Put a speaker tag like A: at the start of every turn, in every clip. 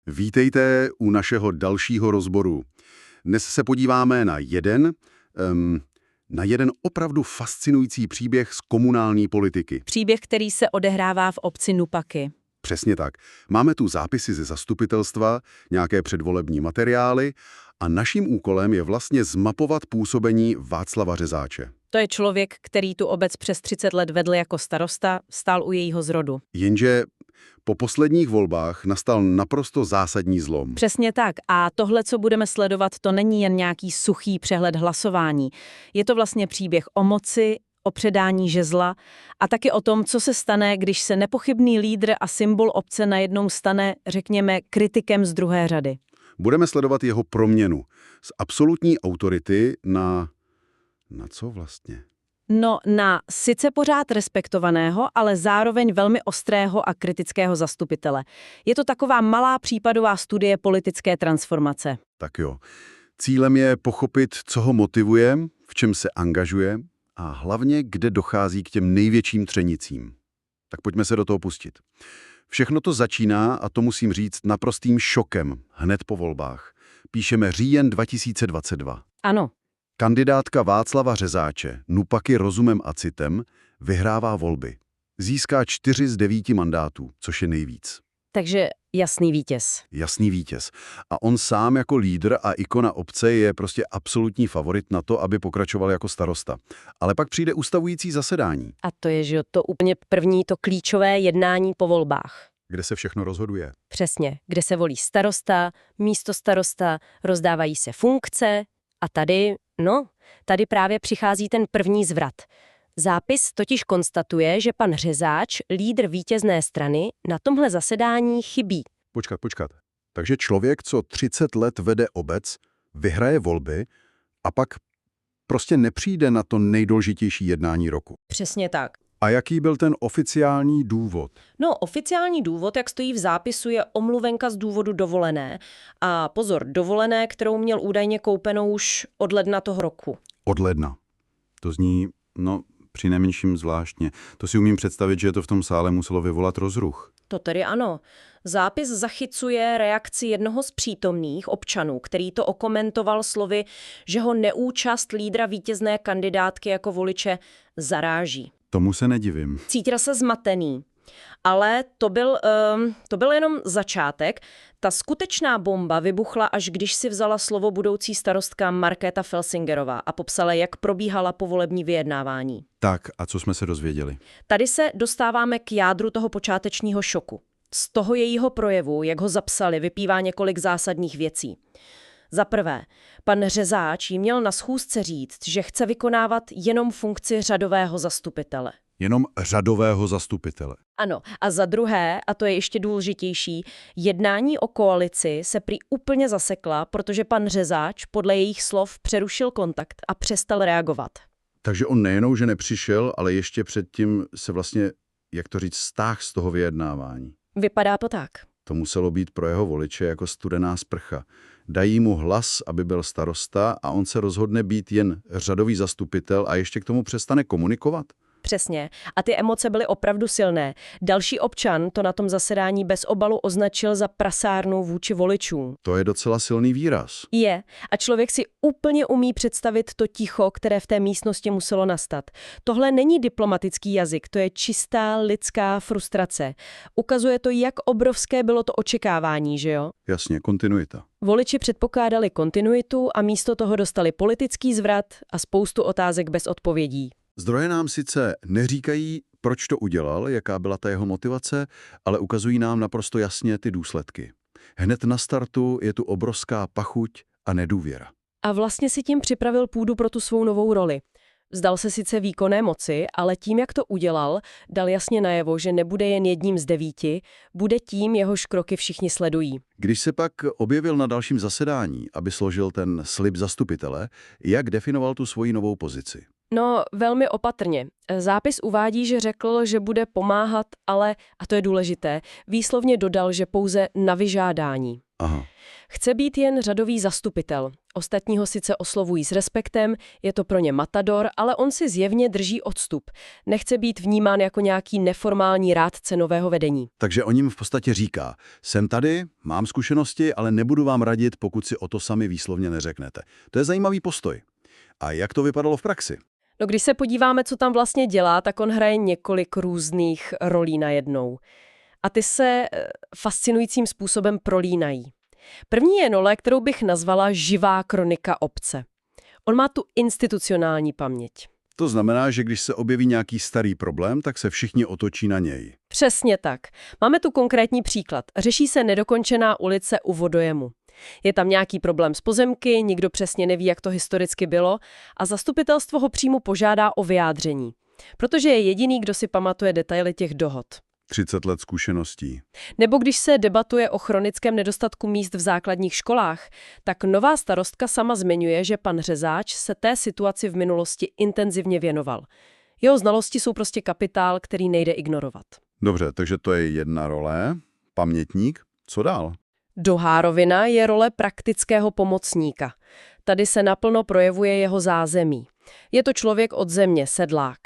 A: Vítejte u našeho dalšího rozboru. Dnes se podíváme na jeden opravdu fascinující příběh z komunální politiky.
B: Příběh, který se odehrává v obci Nupaky.
A: Přesně tak. Máme tu zápisy ze zastupitelstva, nějaké předvolební materiály a naším úkolem je vlastně zmapovat působení Václava Řezáče.
B: To je člověk, který tu obec přes 30 let vedl jako starosta, stál u jejího zrodu.
A: Jenže po posledních volbách nastal naprosto zásadní zlom.
B: Přesně tak. A tohle, co budeme sledovat, to není jen nějaký suchý přehled hlasování. Je to vlastně příběh o moci, o předání žezla a taky o tom, co se stane, když se nepochybný lídr a symbol obce najednou stane, řekněme, kritikem z druhé řady.
A: Budeme sledovat jeho proměnu z absolutní autority na co vlastně?
B: No, na sice pořád respektovaného, ale zároveň velmi ostrého a kritického zastupitele. Je to taková malá případová studie politické transformace.
A: Tak jo. Cílem je pochopit, co ho motivuje, v čem se angažuje a hlavně, kde dochází k těm největším třenicím. Tak pojďme se do toho pustit. Všechno to začíná, a to musím říct, naprostým šokem hned po volbách. Píšeme říjen 2022.
B: Ano.
A: Kandidátka Václava Řezáče, Nupaky rozumem a citem, vyhrává volby. Získá 4 z 9 mandátů, což je nejvíc.
B: Takže jasný vítěz.
A: Jasný vítěz. A on sám jako lídr a ikona obce je prostě absolutní favorit na to, aby pokračoval jako starosta. Ale pak přijde ustavující zasedání.
B: A to je, že to úplně první, to klíčové jednání po volbách.
A: Kde se všechno rozhoduje.
B: Přesně, kde se volí starosta, místostarosta, rozdávají se funkce a tady právě přichází ten první zvrat. Zápis totiž konstatuje, že pan Řezáč, lídr vítězné strany, na tomhle zasedání chybí.
A: Počkat. Takže člověk, co 30 let vede obec, vyhraje volby a pak prostě nepřijde na to nejdůležitější jednání roku.
B: Přesně tak.
A: A jaký byl ten oficiální důvod?
B: No, oficiální důvod, jak stojí v zápisu, je omluvenka z důvodu dovolené. A pozor, dovolené, kterou měl údajně koupenou už od ledna toho roku.
A: Od ledna. To zní, přinejmenším zvláštně. To si umím představit, že to v tom sále muselo vyvolat rozruch.
B: To tedy ano. Zápis zachycuje reakci jednoho z přítomných občanů, který to okomentoval slovy, že ho neúčast lídra vítězné kandidátky jako voliče zaráží.
A: Tomu se nedivím.
B: Cítil se zmatený. Ale to byl jenom začátek. Ta skutečná bomba vybuchla, až když si vzala slovo budoucí starostka Markéta Felsingerová a popsala, jak probíhala povolební vyjednávání.
A: Tak, a co jsme se dozvěděli?
B: Tady se dostáváme k jádru toho počátečního šoku. Z toho jejího projevu, jak ho zapsali, vyplývá několik zásadních věcí. Za prvé, pan Řezáč jí měl na schůzce říct, že chce vykonávat jenom funkci řadového zastupitele.
A: Jenom řadového zastupitele.
B: Ano, a za druhé, a to je ještě důležitější, jednání o koalici se prý úplně zasekla, protože pan Řezáč podle jejich slov přerušil kontakt a přestal reagovat.
A: Takže on nejenom, že nepřišel, ale ještě předtím se vlastně, jak to říct, stáhl z toho vyjednávání.
B: Vypadá to tak.
A: To muselo být pro jeho voliče jako studená sprcha. Dají mu hlas, aby byl starosta a on se rozhodne být jen řadový zastupitel a ještě k tomu přestane komunikovat?
B: Přesně. A ty emoce byly opravdu silné. Další občan to na tom zasedání bez obalu označil za prasárnu vůči voličům.
A: To je docela silný výraz.
B: Je. A člověk si úplně umí představit to ticho, které v té místnosti muselo nastat. Tohle není diplomatický jazyk, to je čistá lidská frustrace. Ukazuje to, jak obrovské bylo to očekávání, že jo?
A: Jasně, kontinuita.
B: Voliči předpokládali kontinuitu a místo toho dostali politický zvrat a spoustu otázek bez odpovědí.
A: Zdroje nám sice neříkají, proč to udělal, jaká byla ta jeho motivace, ale ukazují nám naprosto jasně ty důsledky. Hned na startu je tu obrovská pachuť a nedůvěra.
B: A vlastně si tím připravil půdu pro tu svou novou roli. Vzdal se sice výkonné moci, ale tím, jak to udělal, dal jasně najevo, že nebude jen jedním z 9, bude tím, jehož kroky všichni sledují.
A: Když se pak objevil na dalším zasedání, aby složil ten slib zastupitele, jak definoval tu svoji novou pozici?
B: No, velmi opatrně. Zápis uvádí, že řekl, že bude pomáhat, ale, a to je důležité, výslovně dodal, že pouze na vyžádání.
A: Aha.
B: Chce být jen řadový zastupitel.
C: Ostatní ho sice oslovují s respektem, je to pro ně matador, ale on si zjevně drží odstup. Nechce být vnímán jako nějaký neformální rádce nového vedení.
A: Takže on jim v podstatě říká, jsem tady, mám zkušenosti, ale nebudu vám radit, pokud si o to sami výslovně neřeknete. To je zajímavý postoj. A jak to vypadalo v praxi?
C: No když se podíváme, co tam vlastně dělá, tak on hraje několik různých rolí najednou. A ty se fascinujícím způsobem prolínají. První je role, kterou bych nazvala živá kronika obce. On má tu institucionální paměť.
A: To znamená, že když se objeví nějaký starý problém, tak se všichni otočí na něj.
C: Přesně tak. Máme tu konkrétní příklad. Řeší se nedokončená ulice u vodojemu. Je tam nějaký problém s pozemky, nikdo přesně neví, jak to historicky bylo a zastupitelstvo ho přímo požádá o vyjádření. Protože je jediný, kdo si pamatuje detaily těch dohod.
A: 30 let zkušeností.
C: Nebo když se debatuje o chronickém nedostatku míst v základních školách, tak nová starostka sama zmiňuje, že pan Řezáč se té situaci v minulosti intenzivně věnoval. Jeho znalosti jsou prostě kapitál, který nejde ignorovat.
A: Dobře, takže to je jedna role. Pamětník. Co dál?
C: Druhá rovina je role praktického pomocníka. Tady se naplno projevuje jeho zázemí. Je to člověk od země, sedlák.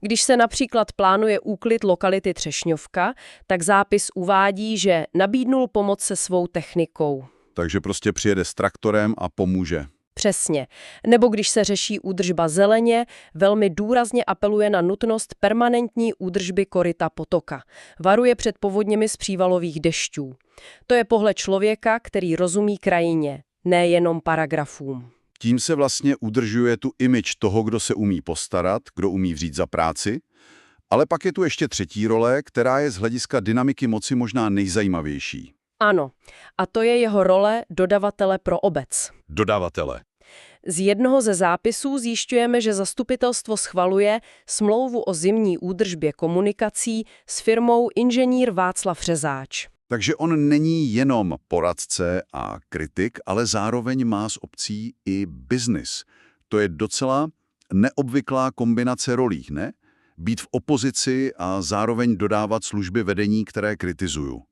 C: Když se například plánuje úklid lokality Třešňovka, tak zápis uvádí, že nabídnul pomoc se svou technikou.
A: Takže prostě přijede s traktorem a pomůže.
C: Přesně. Nebo když se řeší údržba zeleně, velmi důrazně apeluje na nutnost permanentní údržby koryta potoka. Varuje před povodněmi z přívalových dešťů. To je pohled člověka, který rozumí krajině, nejenom paragrafům.
A: Tím se vlastně udržuje tu image toho, kdo se umí postarat, kdo umí vzít za práci. Ale pak je tu ještě třetí role, která je z hlediska dynamiky moci možná nejzajímavější.
C: Ano, a to je jeho role dodavatele pro obec.
A: Dodavatele.
C: Z jednoho ze zápisů zjišťujeme, že zastupitelstvo schvaluje smlouvu o zimní údržbě komunikací s firmou inženýr Václav Řezáč.
A: Takže on není jenom poradce a kritik, ale zároveň má s obcí i biznis. To je docela neobvyklá kombinace rolí, ne? Být v opozici a zároveň dodávat služby vedení, které kritizuju.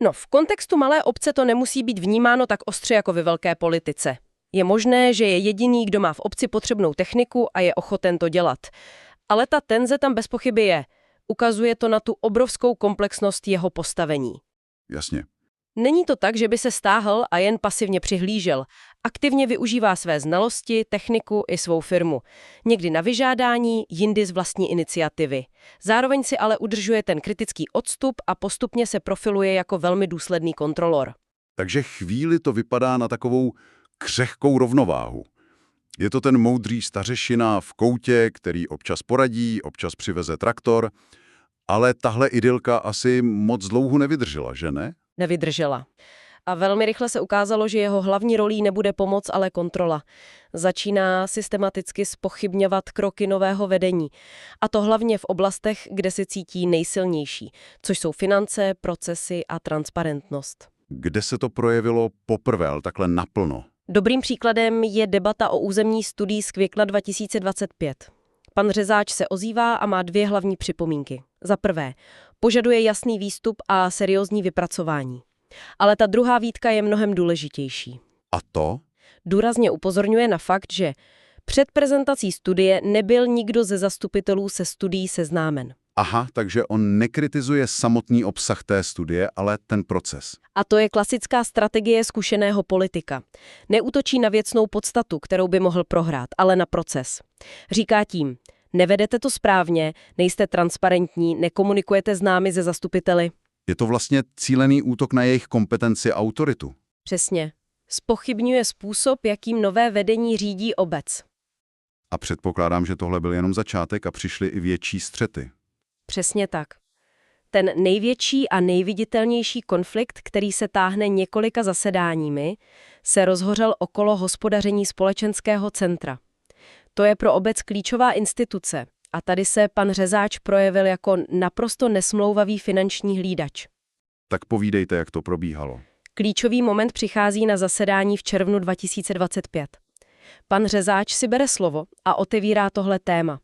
C: No, v kontextu malé obce to nemusí být vnímáno tak ostře jako ve velké politice. Je možné, že je jediný, kdo má v obci potřebnou techniku a je ochoten to dělat. Ale ta tenze tam bez pochyby je. Ukazuje to na tu obrovskou komplexnost jeho postavení.
A: Jasně.
C: Není to tak, že by se stáhl a jen pasivně přihlížel. Aktivně využívá své znalosti, techniku i svou firmu. Někdy na vyžádání, jindy z vlastní iniciativy. Zároveň si ale udržuje ten kritický odstup a postupně se profiluje jako velmi důsledný kontrolor.
A: Takže chvíli to vypadá na takovou křehkou rovnováhu. Je to ten moudrý stařešina v koutě, který občas poradí, občas přiveze traktor, ale tahle idylka asi moc dlouho nevydržela, že ne?
C: Nevydržela. A velmi rychle se ukázalo, že jeho hlavní rolí nebude pomoc, ale kontrola. Začíná systematicky zpochybňovat kroky nového vedení. A to hlavně v oblastech, kde se cítí nejsilnější, což jsou finance, procesy a transparentnost.
A: Kde se to projevilo poprvé, ale takhle naplno?
C: Dobrým příkladem je debata o územní studii z května 2025. Pan Řezáč se ozývá a má dvě hlavní připomínky. Za prvé, požaduje jasný výstup a seriózní vypracování. Ale ta druhá výtka je mnohem důležitější.
A: A to?
C: Důrazně upozorňuje na fakt, že před prezentací studie nebyl nikdo ze zastupitelů se studií seznámen.
A: Aha, takže on nekritizuje samotný obsah té studie, ale ten proces.
C: A to je klasická strategie zkušeného politika. Neútočí na věcnou podstatu, kterou by mohl prohrát, ale na proces. Říká tím, nevedete to správně, nejste transparentní, nekomunikujete s námi ze zastupiteli.
A: Je to vlastně cílený útok na jejich kompetenci a autoritu.
C: Přesně. Zpochybňuje způsob, jakým nové vedení řídí obec.
A: A předpokládám, že tohle byl jenom začátek a přišly i větší střety.
C: Přesně tak. Ten největší a nejviditelnější konflikt, který se táhne několika zasedáními, se rozhořel okolo hospodaření společenského centra. To je pro obec klíčová instituce a tady se pan Řezáč projevil jako naprosto nesmlouvavý finanční hlídač.
A: Tak povídejte, jak to probíhalo.
C: Klíčový moment přichází na zasedání v červnu 2025. Pan Řezáč si bere slovo a otevírá tohle téma.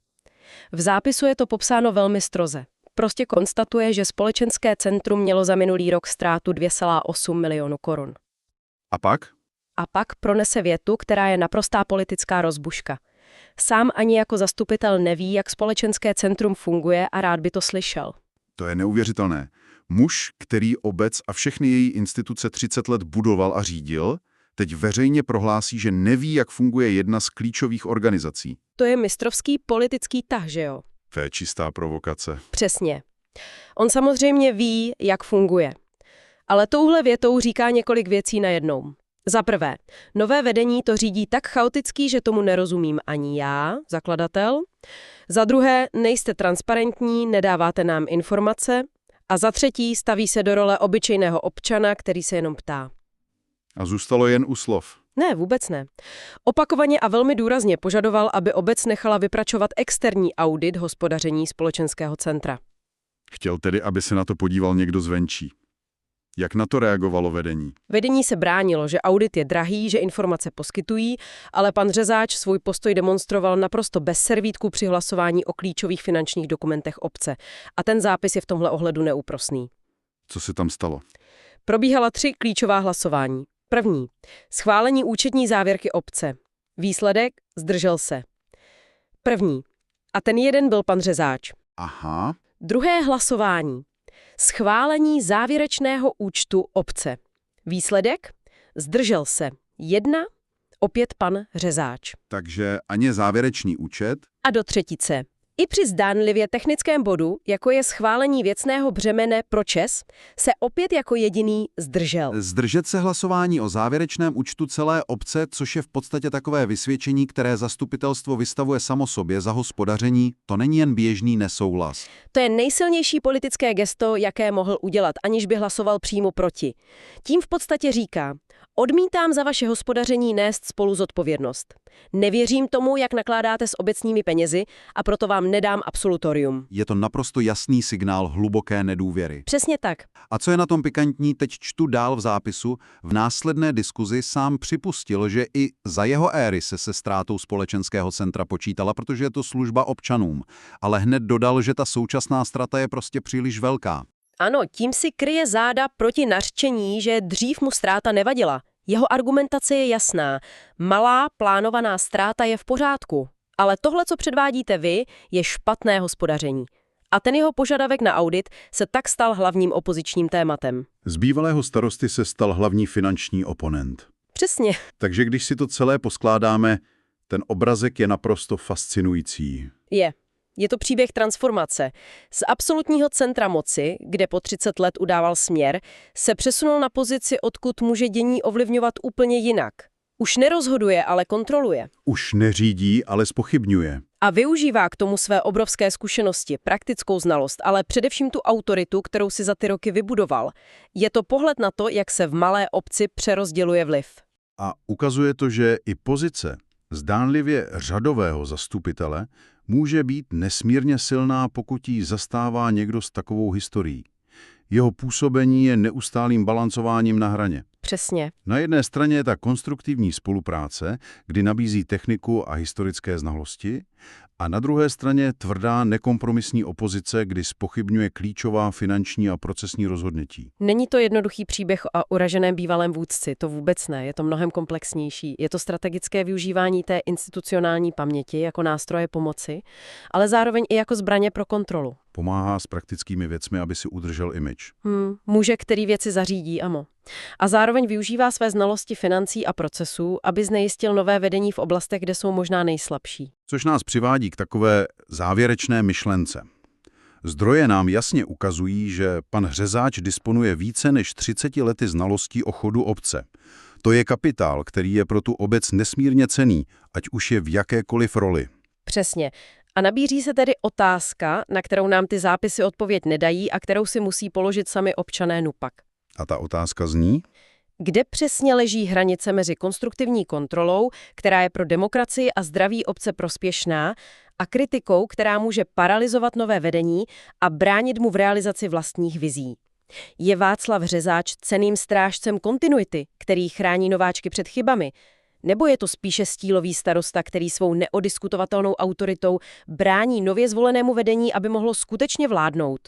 C: V zápisu je to popsáno velmi stroze. Prostě konstatuje, že společenské centrum mělo za minulý rok ztrátu 2,8 milionu korun.
A: A pak?
C: A pak pronese větu, která je naprostá politická rozbuška. Sám ani jako zastupitel neví, jak společenské centrum funguje a rád by to slyšel.
A: To je neuvěřitelné. Muž, který obec a všechny její instituce 30 let budoval a řídil, teď veřejně prohlásí, že neví, jak funguje jedna z klíčových organizací.
C: To je mistrovský politický tah, že jo?
A: To je čistá provokace.
C: Přesně. On samozřejmě ví, jak funguje. Ale touhle větou říká několik věcí najednou. Za prvé, nové vedení to řídí tak chaoticky, že tomu nerozumím ani já, zakladatel. Za druhé, nejste transparentní, nedáváte nám informace. A za třetí, staví se do role obyčejného občana, který se jenom ptá.
A: A zůstalo jen u slov.
C: Ne, vůbec ne. Opakovaně a velmi důrazně požadoval, aby obec nechala vypračovat externí audit hospodaření společenského centra.
A: Chtěl tedy, aby se na to podíval někdo zvenčí. Jak na to reagovalo vedení?
C: Vedení se bránilo, že audit je drahý, že informace poskytují, ale pan Řezáč svůj postoj demonstroval naprosto bez servítku při hlasování o klíčových finančních dokumentech obce. A ten zápis je v tomhle ohledu neúprosný.
A: Co se tam stalo?
C: Probíhala 3 klíčová hlasování. První. Schválení účetní závěrky obce. Výsledek. Zdržel se. První. A ten jeden byl pan Řezáč.
A: Aha.
C: Druhé hlasování. Schválení závěrečného účtu obce. Výsledek? Zdržel se. 1. Opět pan Řezáč.
A: Takže ani závěrečný účet.
C: A do třetice. I při zdánlivě technickém bodu, jako je schválení věcného břemene pro ČEZ, se opět jako jediný zdržel.
A: Zdržet se hlasování o závěrečném účtu celé obce, což je v podstatě takové vysvědčení, které zastupitelstvo vystavuje samo sobě za hospodaření, to není jen běžný nesouhlas.
C: To je nejsilnější politické gesto, jaké mohl udělat, aniž by hlasoval přímo proti. Tím v podstatě říká: odmítám za vaše hospodaření nést spolu zodpovědnost. Nevěřím tomu, jak nakládáte s obecními penězi, a proto vám nedám absolutorium.
A: Je to naprosto jasný signál hluboké nedůvěry.
C: Přesně tak.
A: A co je na tom pikantní, teď čtu dál v zápisu, v následné diskuzi sám připustil, že i za jeho éry se ztrátou společenského centra počítala, protože je to služba občanům. Ale hned dodal, že ta současná ztráta je prostě příliš velká.
C: Ano, tím si kryje záda proti nařčení, že dřív mu ztráta nevadila. Jeho argumentace je jasná. Malá plánovaná ztráta je v pořádku. Ale tohle, co předvádíte vy, je špatné hospodaření. A ten jeho požadavek na audit se tak stal hlavním opozičním tématem.
A: Z bývalého starosty se stal hlavní finanční oponent.
C: Přesně.
A: Takže když si to celé poskládáme, ten obrazek je naprosto fascinující.
C: Je to příběh transformace. Z absolutního centra moci, kde po 30 let udával směr, se přesunul na pozici, odkud může dění ovlivňovat úplně jinak. Už nerozhoduje, ale kontroluje.
A: Už neřídí, ale zpochybňuje.
C: A využívá k tomu své obrovské zkušenosti, praktickou znalost, ale především tu autoritu, kterou si za ty roky vybudoval. Je to pohled na to, jak se v malé obci přerozděluje vliv.
A: A ukazuje to, že i pozice zdánlivě řadového zastupitele může být nesmírně silná, pokud ji zastává někdo s takovou historií. Jeho působení je neustálým balancováním na hraně.
C: Přesně.
A: Na jedné straně je ta konstruktivní spolupráce, kdy nabízí techniku a historické znalosti, a na druhé straně tvrdá nekompromisní opozice, kdy zpochybňuje klíčová finanční a procesní rozhodnutí.
C: Není to jednoduchý příběh o uraženém bývalém vůdci, to vůbec ne, je to mnohem komplexnější. Je to strategické využívání té institucionální paměti jako nástroje pomoci, ale zároveň i jako zbraně pro kontrolu.
A: Pomáhá s praktickými věcmi, aby si udržel image.
C: Muže, který věci zařídí, amo. A zároveň využívá své znalosti financí a procesů, aby znejistil nové vedení v oblastech, kde jsou možná nejslabší.
A: Což nás přivádí k takové závěrečné myšlence. Zdroje nám jasně ukazují, že pan Řezáč disponuje více než 30 lety znalostí o chodu obce. To je kapitál, který je pro tu obec nesmírně cenný, ať už je v jakékoliv roli.
C: Přesně. A nabízí se tedy otázka, na kterou nám ty zápisy odpověď nedají a kterou si musí položit sami občané NUPAK.
A: A ta otázka zní?
C: Kde přesně leží hranice mezi konstruktivní kontrolou, která je pro demokracii a zdraví obce prospěšná, a kritikou, která může paralyzovat nové vedení a bránit mu v realizaci vlastních vizí? Je Václav Řezáč cenným strážcem kontinuity, který chrání nováčky před chybami? Nebo je to spíše stílový starosta, který svou neodiskutovatelnou autoritou brání nově zvolenému vedení, aby mohlo skutečně vládnout?